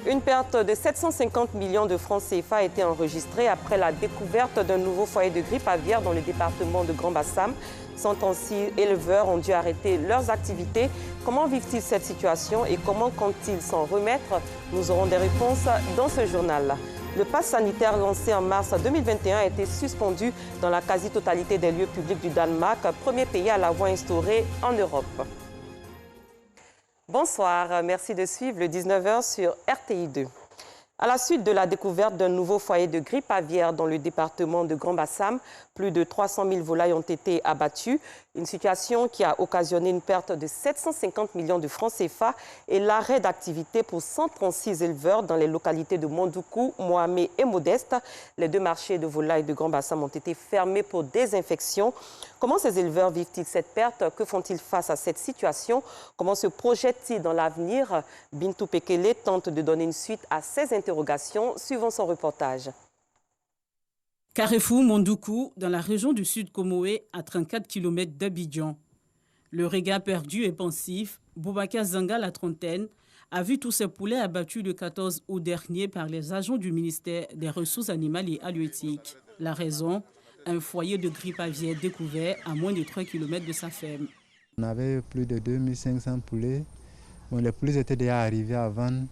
Une perte de 750 millions de francs CFA a été enregistrée après la découverte d'un nouveau foyer de grippe aviaire dans le département de Grand Bassam. 136 éleveurs ont dû arrêter leurs activités. Comment vivent-ils cette situation et comment comptent-ils s'en remettre? Nous aurons des réponses dans ce journal. Le pass sanitaire lancé en mars 2021 a été suspendu dans la quasi-totalité des lieux publics du Danemark, premier pays à l'avoir instauré en Europe. Bonsoir, merci de suivre le 19h sur RTI2. À la suite de la découverte d'un nouveau foyer de grippe aviaire dans le département de Grand Bassam, plus de 300 000 volailles ont été abattues. Une situation qui a occasionné une perte de 750 millions de francs CFA et l'arrêt d'activité pour 136 éleveurs dans les localités de Mondoukou, Mohamé et Modeste. Les deux marchés de volailles de Grand Bassam ont été fermés pour désinfection. Comment ces éleveurs vivent-ils cette perte? Que font-ils face à cette situation? Comment se projettent-ils dans l'avenir? Bintou Pekele tente de donner une suite à ces interrogations, suivant son reportage. Carrefour Mondoukou, dans la région du Sud Comoé, à 34 km d'Abidjan. Le regard perdu et pensif, Boubacar Zanga, la trentaine, a vu tous ses poulets abattus le 14 août dernier par les agents du ministère des Ressources animales et halieutiques. La raison, un foyer de grippe aviaire découvert à moins de 3 km de sa ferme. On avait plus de 2500 poulets. Bon, les poulets étaient déjà arrivés avant.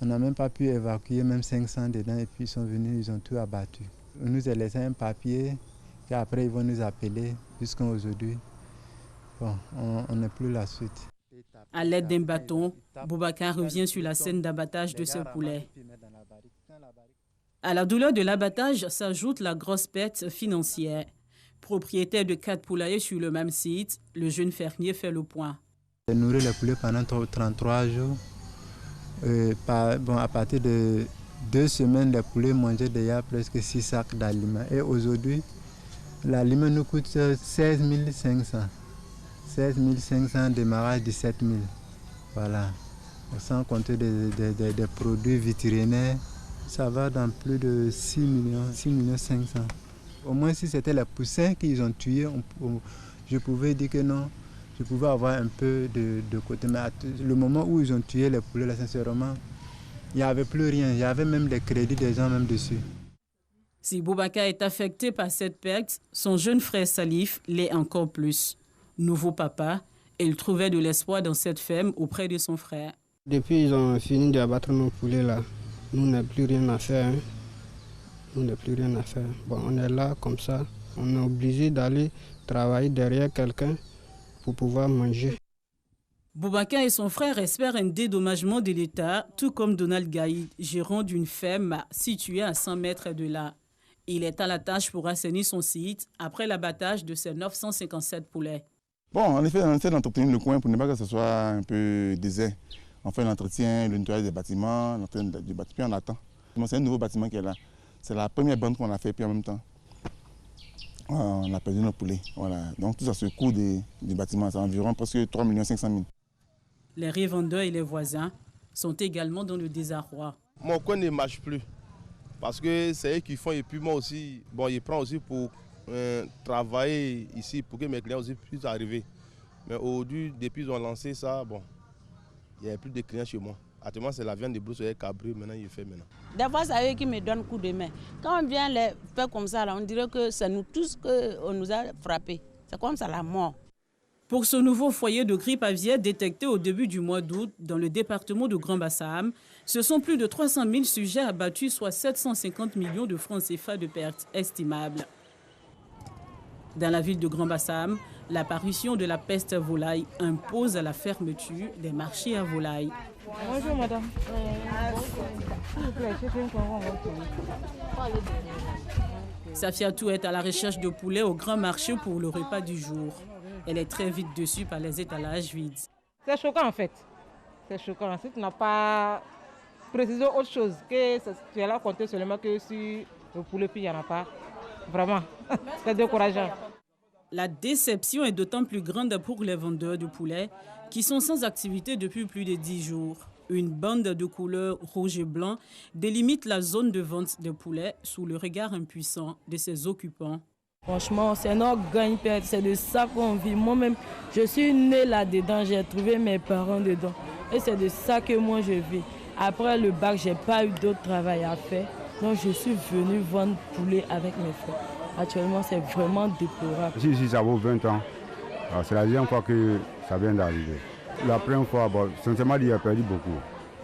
On n'a même pas pu évacuer même 500 dedans et puis ils sont venus, ils ont tout abattu. On nous a laissé un papier et après ils vont nous appeler jusqu'à aujourd'hui. Bon, on n'est plus la suite. À l'aide d'un bâton, Boubacar revient sur la scène d'abattage de ses poulets. À la douleur de l'abattage s'ajoute la grosse perte financière. Propriétaire de 4 poulaillers sur le même site, le jeune fermier fait le point. J'ai nourri les poulets pendant 33 jours. À partir de 2 semaines, les poulets mangeaient déjà presque 6 sacs d'aliments. Et aujourd'hui, l'aliment nous coûte 16 500. 16 500, démarrage 17 000. Voilà. Sans compter des produits vétérinaires, ça va dans plus de 6 millions 500. Au moins, si c'était les poussins qu'ils ont tués, je pouvais dire que non. Je pouvais avoir un peu de côté. Mais le moment où ils ont tué les poulets, là, sincèrement, il n'y avait plus rien. Il y avait même des crédits des gens même dessus. Si Boubacar est affecté par cette perte, son jeune frère Salif l'est encore plus. Nouveau papa, il trouvait de l'espoir dans cette ferme auprès de son frère. Depuis ils ont fini d'abattre nos poulets là, nous n'avons plus rien à faire. Nous n'avons plus rien à faire. Bon, on est là comme ça. On est obligé d'aller travailler derrière quelqu'un pour pouvoir manger. Boubacar et son frère espèrent un dédommagement de l'État, tout comme Donald Gaïd, gérant d'une ferme située à 100 mètres de là. Il est à la tâche pour assainir son site après l'abattage de ses 957 poulets. Bon, en effet, on essaie d'entretenir le coin pour ne pas que ce soit un peu désert. On fait l'entretien, le nettoyage des bâtiments, l'entretien du bâtiment, puis on attend. C'est un nouveau bâtiment qui est là. C'est la première bande qu'on a fait, puis en même temps, on a perdu nos poulets. Voilà. Donc tout ça, ce coût du bâtiment, c'est environ presque 3 500 000. Les revendeurs et les voisins sont également dans le désarroi. Mon coin ne marche plus parce que c'est eux qui font et puis moi aussi, bon, je prends aussi pour travailler ici pour que mes clients aussi puissent arriver. Mais aujourd'hui, depuis qu'ils ont lancé ça, bon, il n'y a plus de clients chez moi. Actuellement, c'est la viande de brousse et cabri, maintenant il fait maintenant. Des fois, c'est eux qui me donnent coup de main. Quand on vient les faire comme ça, là, on dirait que c'est nous tous qu'on nous a frappés. C'est comme ça la mort. Pour ce nouveau foyer de grippe aviaire détecté au début du mois d'août dans le département de Grand Bassam, ce sont plus de 300 000 sujets abattus, soit 750 millions de francs CFA de pertes estimables. Dans la ville de Grand Bassam, l'apparition de la peste volaille impose la fermeture des marchés à volailles. Bonjour madame. S'il vous plaît, je fais une Safiatou est à la recherche de poulets au grand marché pour le repas du jour. Elle est très vite dessus par les étalages vides. C'est choquant en fait. C'est choquant. Si tu n'as pas précisé autre chose, que tu es là compter seulement que sur le poulet, puis il n'y en a pas. Vraiment, c'est décourageant. La déception est d'autant plus grande pour les vendeurs de poulets qui sont sans activité depuis plus de 10 jours. Une bande de couleur rouge et blanc délimite la zone de vente des poulets sous le regard impuissant de ses occupants. Franchement, c'est notre gagne-perte, c'est de ça qu'on vit. Moi-même, je suis née là-dedans, j'ai trouvé mes parents dedans. Et c'est de ça que moi je vis. Après le bac, je n'ai pas eu d'autre travail à faire. Donc je suis venue vendre poulet avec mes frères. Actuellement, c'est vraiment déplorable. Si ça vaut 20 ans, c'est la deuxième fois que ça vient d'arriver. La première fois, sincèrement, il a perdu beaucoup.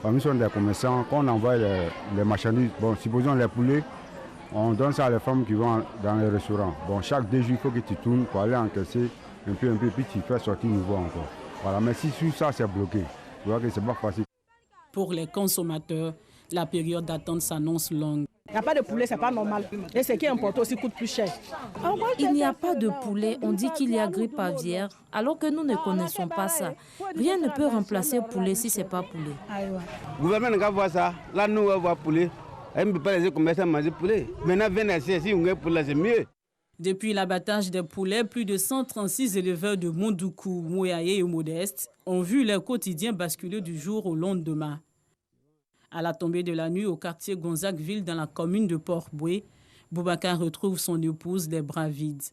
Nous sommes des commerçants, quand on envoie les marchandises, supposons les poulets, on donne ça à les femmes qui vont dans les restaurants. Chaque 2 jours, il faut que tu tournes pour aller encaisser un peu, puis tu fais sortir nouveau encore. Voilà, mais si sur ça, c'est bloqué. Tu vois que c'est pas facile. Pour les consommateurs, la période d'attente s'annonce longue. Il n'y a pas de poulet, ce n'est pas normal. Et ce qui est importé aussi coûte plus cher. Il n'y a pas de poulet, on dit qu'il y a grippe aviaire, alors que nous ne connaissons pas ça. Rien ne peut remplacer poulet si ce n'est pas poulet. Le gouvernement n'a voir ça. Là, nous, on va voir poulet. On ne peut pas laisser commencer à manger poulet. Maintenant, venez ici, on a poulet, c'est mieux. Depuis l'abattage des poulets, plus de 136 éleveurs de Mondoukou, Mouyaye et Modeste ont vu leur quotidien basculer du jour au lendemain. À la tombée de la nuit au quartier Gonzagueville dans la commune de Port-Boué, Boubacar retrouve son épouse les bras vides.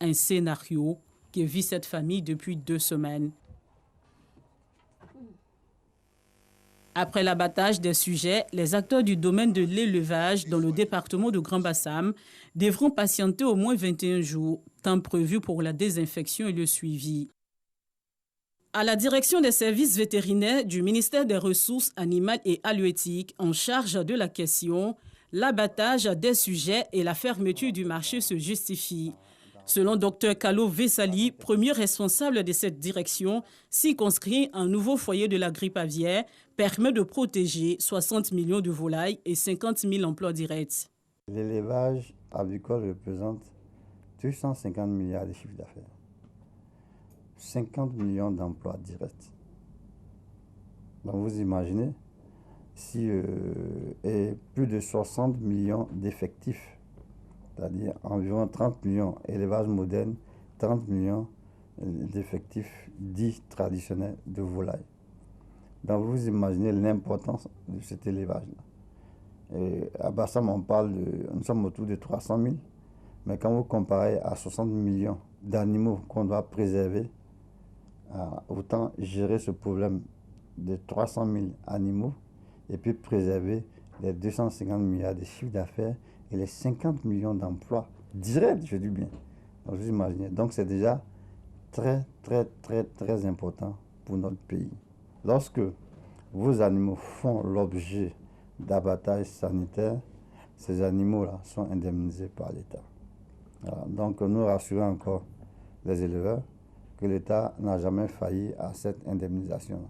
Un scénario qui vit cette famille depuis 2 semaines. Après l'abattage des sujets, les acteurs du domaine de l'élevage dans le département de Grand-Bassam devront patienter au moins 21 jours, temps prévu pour la désinfection et le suivi. À la direction des services vétérinaires du ministère des Ressources animales et halieutiques en charge de la question, l'abattage des sujets et la fermeture du marché se justifient. Selon Dr Kalo Vessali, premier responsable de cette direction, circonscrire un nouveau foyer de la grippe aviaire permet de protéger 60 millions de volailles et 50 000 emplois directs. L'élevage avicole représente 250 milliards de chiffre d'affaires. 50 millions d'emplois directs. Donc vous imaginez, si et plus de 60 millions d'effectifs, c'est-à-dire environ 30 millions élevage moderne, 30 millions d'effectifs dits traditionnels de volailles. Donc vous imaginez l'importance de cet élevage-là. À Bassam, nous sommes autour de 300 000, mais quand vous comparez à 60 millions d'animaux qu'on doit préserver, autant gérer ce problème de 300 000 animaux et puis préserver les 250 milliards de chiffre d'affaires et les 50 millions d'emplois directs, je dis bien. Donc, vous imaginez. Donc c'est déjà très, très, très, très important pour notre pays. Lorsque vos animaux font l'objet d'abattage sanitaire, ces animaux-là sont indemnisés par l'État. Voilà. Donc nous rassurons encore les éleveurs que l'État n'a jamais failli à cette indemnisation.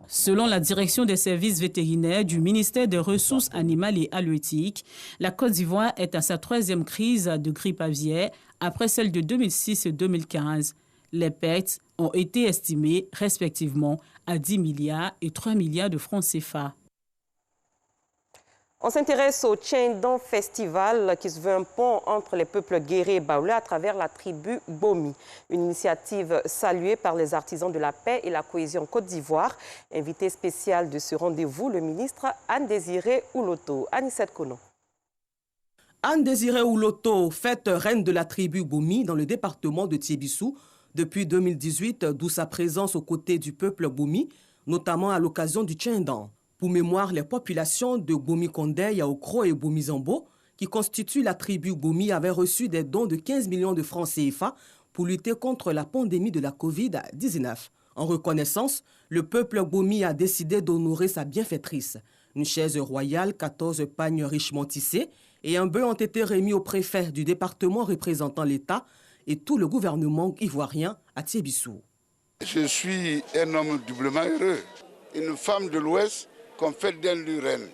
Selon la direction des services vétérinaires du ministère des Ressources animales et halieutiques, la Côte d'Ivoire est à sa 3e crise de grippe aviaire après celle de 2006 et 2015. Les pertes ont été estimées respectivement à 10 milliards et 3 milliards de francs CFA. On s'intéresse au Tchéndon Festival qui se veut un pont entre les peuples guérés et baoulés à travers la tribu Bomi. Une initiative saluée par les artisans de la paix et la cohésion Côte d'Ivoire. Invité spécial de ce rendez-vous, le ministre Anne-Désirée Ouloto. Anissette Kono. Anne-Désirée Ouloto, faite reine de la tribu Bomi dans le département de Tiébissou depuis 2018, d'où sa présence aux côtés du peuple Bomi, notamment à l'occasion du Tchéndon. Pour mémoire, les populations de Bomi-Kondé, Yaokro et Bomi-Zambo, qui constituent la tribu Bomi, avaient reçu des dons de 15 millions de francs CFA pour lutter contre la pandémie de la Covid-19. En reconnaissance, le peuple Bomi a décidé d'honorer sa bienfaitrice. Une chaise royale, 14 pagnes richement tissées et un bœuf ont été remis au préfet du département représentant l'État et tout le gouvernement ivoirien à Tiébissou. Je suis un homme doublement heureux, une femme de l'Ouest qu'on fait d'elle une reine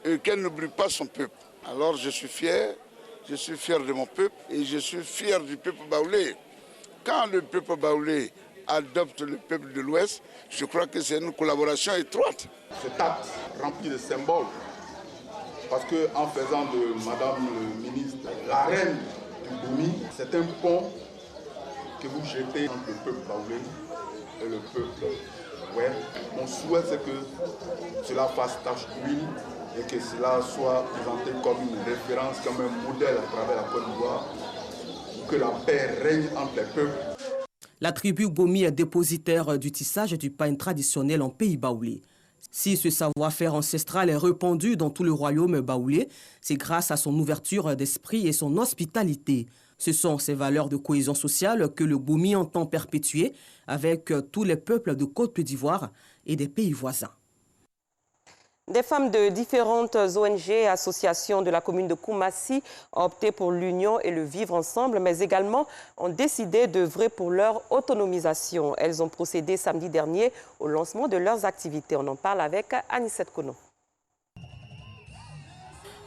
et qu'elle n'oublie pas son peuple. Alors je suis fier de mon peuple et je suis fier du peuple baoulé. Quand le peuple baoulé adopte le peuple de l'Ouest, je crois que c'est une collaboration étroite. Cet acte rempli de symboles, parce qu'en faisant de Madame le ministre la reine du Bomi, c'est un pont que vous jetez entre le peuple baoulé et le peuple. Ouais. Mon souhait, c'est que cela fasse tache d'huile et que cela soit présenté comme une référence, comme un modèle à travers la Côte d'Ivoire, pour que la paix règne entre les peuples. La tribu Bomi est dépositaire du tissage du pain traditionnel en pays baoulé. Si ce savoir-faire ancestral est répandu dans tout le royaume baoulé, c'est grâce à son ouverture d'esprit et son hospitalité. Ce sont ces valeurs de cohésion sociale que le Bomi entend perpétuer avec tous les peuples de Côte d'Ivoire et des pays voisins. Des femmes de différentes ONG et associations de la commune de Koumassi ont opté pour l'union et le vivre ensemble, mais également ont décidé d'œuvrer pour leur autonomisation. Elles ont procédé samedi dernier au lancement de leurs activités. On en parle avec Anissette Kono.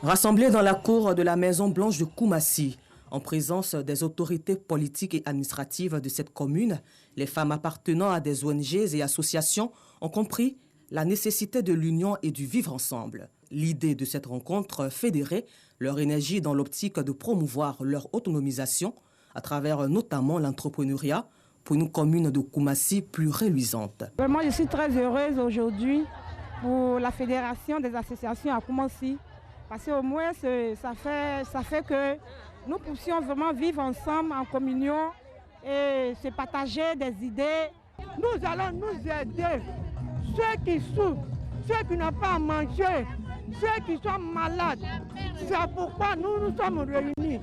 Rassemblées dans la cour de la Maison Blanche de Koumassi, en présence des autorités politiques et administratives de cette commune, les femmes appartenant à des ONG et associations ont compris la nécessité de l'union et du vivre ensemble. L'idée de cette rencontre fédérait leur énergie dans l'optique de promouvoir leur autonomisation à travers notamment l'entrepreneuriat pour une commune de Koumassi plus reluisante. Vraiment, je suis très heureuse aujourd'hui pour la Fédération des associations à Koumassi parce qu'au moins ça fait que nous puissions vraiment vivre ensemble en communion et se partager des idées. Nous allons nous aider. Ceux qui souffrent, ceux qui n'ont pas à manger, ceux qui sont malades. C'est pourquoi nous nous sommes réunis.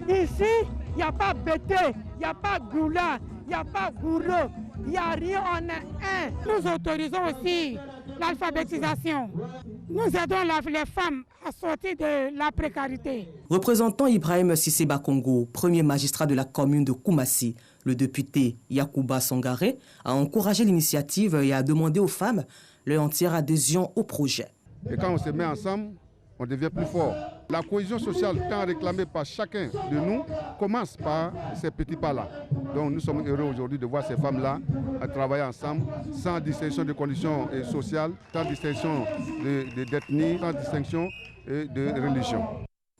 Ici, il n'y a pas Bété, il n'y a pas Goula, il n'y a pas Gourou, il n'y a rien, on est un. Nous autorisons aussi l'alphabétisation. Nous aidons les femmes à sortir de la précarité. Représentant Ibrahim Sisseba Congo, premier magistrat de la commune de Koumassi, le député Yacouba Sangaré a encouragé l'initiative et a demandé aux femmes leur entière adhésion au projet. Et quand on se met ensemble, on devient plus fort. La cohésion sociale tant réclamée par chacun de nous commence par ces petits pas-là. Donc nous sommes heureux aujourd'hui de voir ces femmes-là travailler ensemble sans distinction de conditions sociales, sans distinction d'ethnie, sans distinction de religion.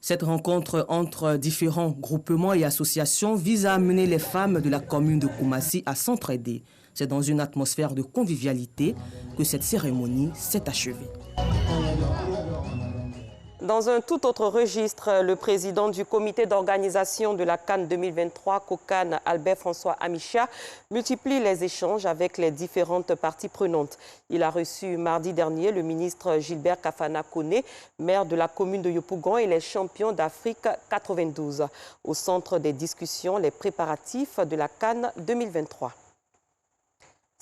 Cette rencontre entre différents groupements et associations vise à amener les femmes de la commune de Koumassi à s'entraider. C'est dans une atmosphère de convivialité que cette cérémonie s'est achevée. Dans un tout autre registre, le président du comité d'organisation de la CAN 2023, COCAN, Albert François Amicha, multiplie les échanges avec les différentes parties prenantes. Il a reçu mardi dernier le ministre Gilbert Kafana Koné, maire de la commune de Yopougon et les champions d'Afrique 92. Au centre des discussions, les préparatifs de la CAN 2023.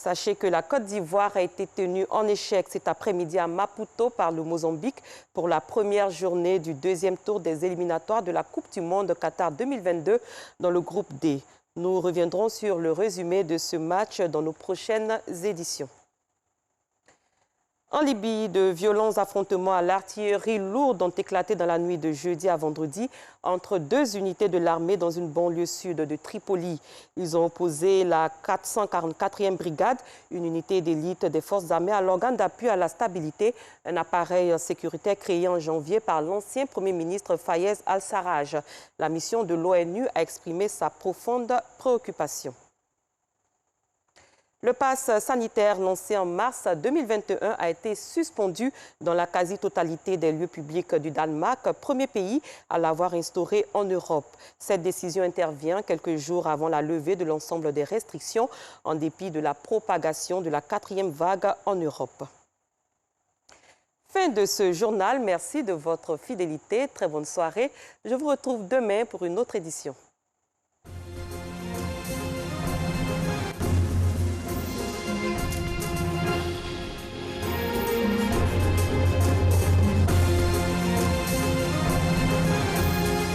Sachez que la Côte d'Ivoire a été tenue en échec cet après-midi à Maputo par le Mozambique pour la première journée du deuxième tour des éliminatoires de la Coupe du Monde Qatar 2022 dans le groupe D. Nous reviendrons sur le résumé de ce match dans nos prochaines éditions. En Libye, de violents affrontements à l'artillerie lourde ont éclaté dans la nuit de jeudi à vendredi entre deux unités de l'armée dans une banlieue sud de Tripoli. Ils ont opposé la 444e brigade, une unité d'élite des forces armées, à l'organe d'appui à la stabilité, un appareil sécuritaire créé en janvier par l'ancien Premier ministre Fayez al-Sarraj. La mission de l'ONU a exprimé sa profonde préoccupation. Le pass sanitaire lancé en mars 2021 a été suspendu dans la quasi-totalité des lieux publics du Danemark, premier pays à l'avoir instauré en Europe. Cette décision intervient quelques jours avant la levée de l'ensemble des restrictions en dépit de la propagation de la 4e vague en Europe. Fin de ce journal. Merci de votre fidélité. Très bonne soirée. Je vous retrouve demain pour une autre édition.